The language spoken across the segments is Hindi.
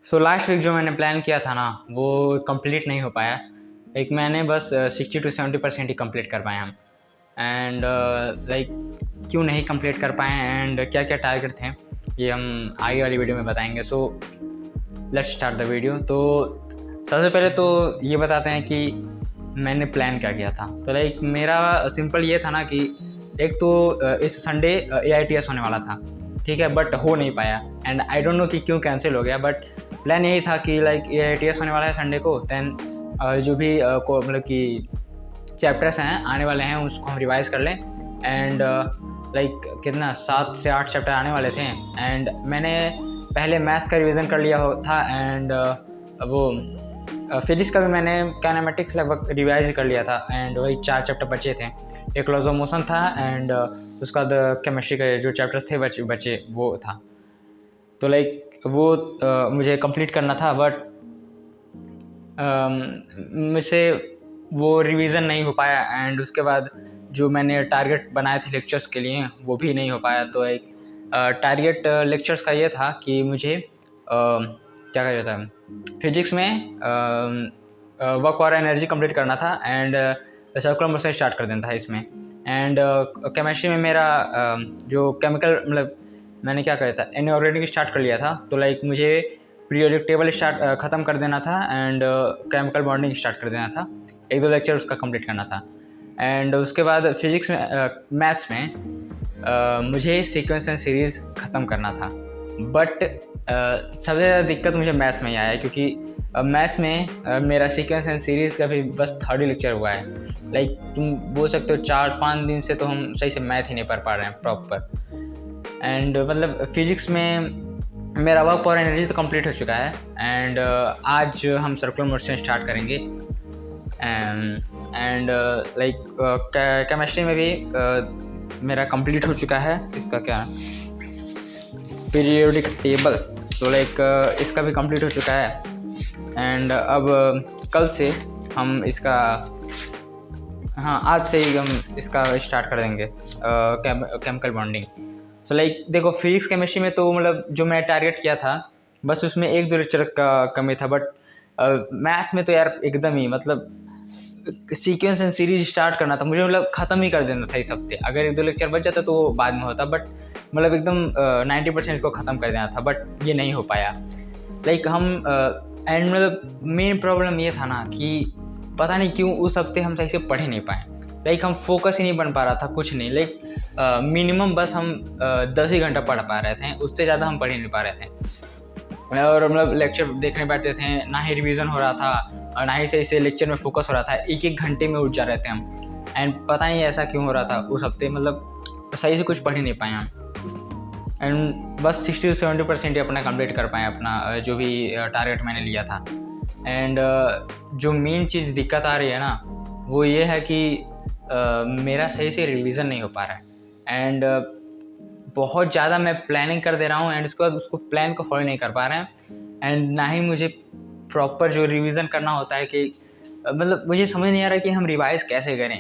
सो लास्ट वीक जो मैंने प्लान किया था ना वो कंप्लीट नहीं हो पाया। एक मैंने बस 60 to 70% ही कंप्लीट कर पाए हम। एंड क्यों नहीं कंप्लीट कर पाए एंड क्या क्या टारगेट थे ये हम आगे वाली वीडियो में बताएंगे। So let's start the video. तो सबसे पहले तो ये बताते हैं कि मैंने प्लान क्या किया था। तो मेरा सिंपल ये था ना कि एक तो इस संडे AITS होने वाला था, ठीक है, बट हो नहीं पाया एंड आई डोंट नो कि क्यों कैंसिल हो गया। बट प्लान यही था कि AITS होने वाला है संडे को, देन जो भी मतलब कि चैप्टर्स हैं आने वाले हैं उसको हम रिवाइज़ कर लें। एंड कितना 7 से 8 चैप्टर आने वाले थे एंड मैंने पहले मैथ्स का रिवीजन कर लिया था एंड वो फिजिक्स का भी मैंने काइनेमेटिक्स लगभग रिवाइज कर लिया था एंड वही 4 चैप्टर बचे थे। एक लॉज ऑफ मोशन था एंड उसका बाद केमिस्ट्री के जो चैप्टर्स थे बचे वो था। तो वो मुझे कंप्लीट करना था बट मुझसे वो रिवीजन नहीं हो पाया एंड उसके बाद जो मैंने टारगेट बनाए थे लेक्चर्स के लिए वो भी नहीं हो पाया। तो एक टारगेट लेक्चर्स का ये था कि मुझे क्या कहा जाता है फिजिक्स में वर्क और एनर्जी कंप्लीट करना था एंड सर्कुलर मोशन स्टार्ट कर देना था इसमें। एंड केमिस्ट्री में मेरा जो केमिकल मतलब मैंने क्या करा था इनऑर्गेनिक स्टार्ट कर लिया था। तो मुझे पीरियोडिक टेबल ख़त्म कर देना था एंड केमिकल बॉन्डिंग स्टार्ट कर देना था। 1-2 लेक्चर उसका कंप्लीट करना था एंड उसके बाद फिजिक्स में मैथ्स में मुझे सीक्वेंस एंड सीरीज़ ख़त्म करना था। बट सबसे ज़्यादा दिक्कत मुझे मैथ्स में ही आया क्योंकि मैथ्स में मेरा सीक्वेंस एंड सीरीज़ का भी बस 3rd लेक्चर हुआ है। तुम बोल सकते हो 4-5 दिन से तो हम सही से मैथ ही नहीं पढ़ पा रहे हैं प्रॉपर। एंड मतलब फिजिक्स में मेरा वर्क और एनर्जी तो कंप्लीट हो चुका है एंड आज हम सर्कुलर मोशन स्टार्ट करेंगे। एंड केमिस्ट्री में भी मेरा कंप्लीट हो चुका है इसका क्या पीरियोडिक टेबल। तो इसका भी कंप्लीट हो चुका है एंड अब कल से हम इसका आज से ही हम इसका स्टार्ट कर देंगे केमिकल बॉन्डिंग। तो देखो फिजिक्स केमिस्ट्री में तो मतलब जो मैं टारगेट किया था बस उसमें 1-2 लेक्चर का कमी था। बट मैथ्स में तो यार एकदम ही मतलब सीक्वेंस एंड सीरीज स्टार्ट करना था मुझे, मतलब ख़त्म ही कर देना था इस हफ्ते। अगर 1-2 लेक्चर बच जाता तो वो बाद में होता बट मतलब एकदम 90% इसको ख़त्म कर देना था। बट ये नहीं हो पाया। हम एंड मतलब मेन प्रॉब्लम ये था ना कि पता नहीं क्यों उस हफ्ते हम सही से पढ़ ही नहीं पाए। हम फोकस ही नहीं बन पा रहा था कुछ नहीं। मिनिमम बस हम 10 ही घंटा पढ़ पा रहे थे, उससे ज़्यादा हम पढ़ ही नहीं पा रहे थे। और मतलब लेक्चर देखने बैठते थे ना ही रिवीजन हो रहा था और ना ही सही से लेक्चर में फोकस हो रहा था। 1-1 घंटे में उठ जा रहे थे हम एंड पता नहीं ऐसा क्यों हो रहा था उस हफ्ते, मतलब सही से कुछ पढ़ ही नहीं पाए हम एंड बस 60 to 70% ही अपना कंप्लीट कर पाए अपना जो भी टारगेट मैंने लिया था। एंड जो मेन चीज़ दिक्कत आ रही है ना वो ये है कि मेरा सही से रिवीजन नहीं हो पा रहा है एंड बहुत ज़्यादा मैं प्लानिंग कर दे रहा हूँ एंड उसके बाद उसको प्लान को फॉलो नहीं कर पा रहे हैं एंड ना ही मुझे प्रॉपर जो रिवीजन करना होता है कि मतलब मुझे समझ नहीं आ रहा कि हम रिवाइज़ कैसे करें।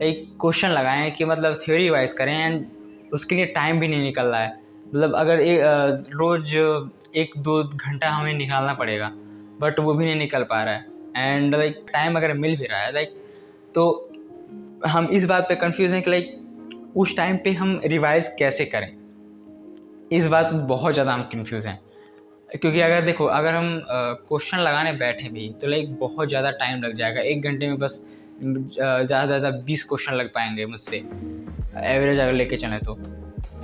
एक क्वेश्चन लगाएं कि मतलब थ्योरी रिवाइज़ करें एंड उसके लिए टाइम भी नहीं निकल रहा है। मतलब अगर रोज़ 1-2 घंटा हमें निकालना पड़ेगा बट वो भी नहीं निकल पा रहा है एंड टाइम अगर मिल भी रहा है तो हम इस बात पे कंफ्यूज हैं कि उस टाइम पे हम रिवाइज़ कैसे करें। इस बात में बहुत ज़्यादा हम कंफ्यूज हैं क्योंकि अगर देखो अगर हम क्वेश्चन लगाने बैठे भी तो बहुत ज़्यादा टाइम लग जाएगा। 1 घंटे में बस ज़्यादा से ज़्यादा 20 क्वेश्चन लग पाएंगे मुझसे एवरेज अगर लेके चलें तो।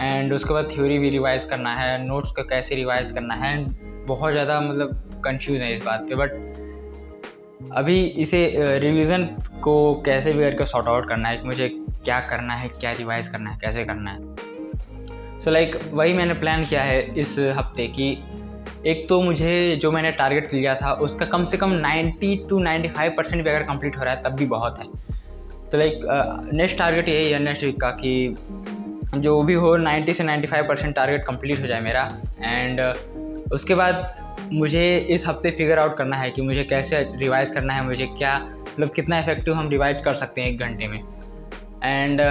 एंड उसके बाद थ्योरी भी रिवाइज़ करना है, नोट्स का कैसे रिवाइज़ करना है, बहुत ज़्यादा मतलब कंफ्यूज है इस बात पे। बट अभी इसे रिवीजन को कैसे भी करके सॉर्ट आउट करना है कि मुझे क्या करना है, क्या रिवाइज़ करना है, कैसे करना है। सो वही मैंने प्लान किया है इस हफ्ते कि एक तो मुझे जो मैंने टारगेट लिया था उसका कम से कम 90 to 95% भी अगर कंप्लीट हो रहा है तब भी बहुत है। तो नेक्स्ट टारगेट यही है नेक्स्ट वीक का कि जो भी हो 90 से 95% टारगेट कंप्लीट हो जाए मेरा। एंड उसके बाद मुझे इस हफ्ते फिगर आउट करना है कि मुझे कैसे रिवाइज़ करना है, मुझे क्या मतलब कितना इफेक्टिव हम रिवाइज कर सकते हैं 1 घंटे में। एंड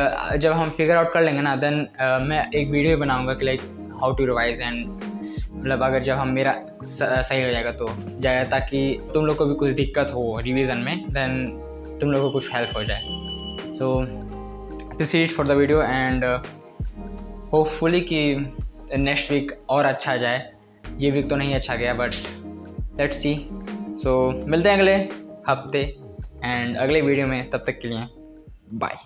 जब हम फिगर आउट कर लेंगे ना देन मैं एक वीडियो बनाऊंगा कि हाउ टू रिवाइज एंड मतलब अगर जब हम मेरा सही हो जाएगा तो जाएगा, ताकि तुम लोग को भी कुछ दिक्कत हो रिवीजन में, देन तुम लोग को कुछ हेल्प हो जाए। So this is for the video and hopefully कि नेक्स्ट वीक और अच्छा जाए। ये वीक तो नहीं अच्छा गया बट लेट्स सी। सो मिलते हैं अगले हफ्ते एंड अगले वीडियो में, तब तक के लिए बाय।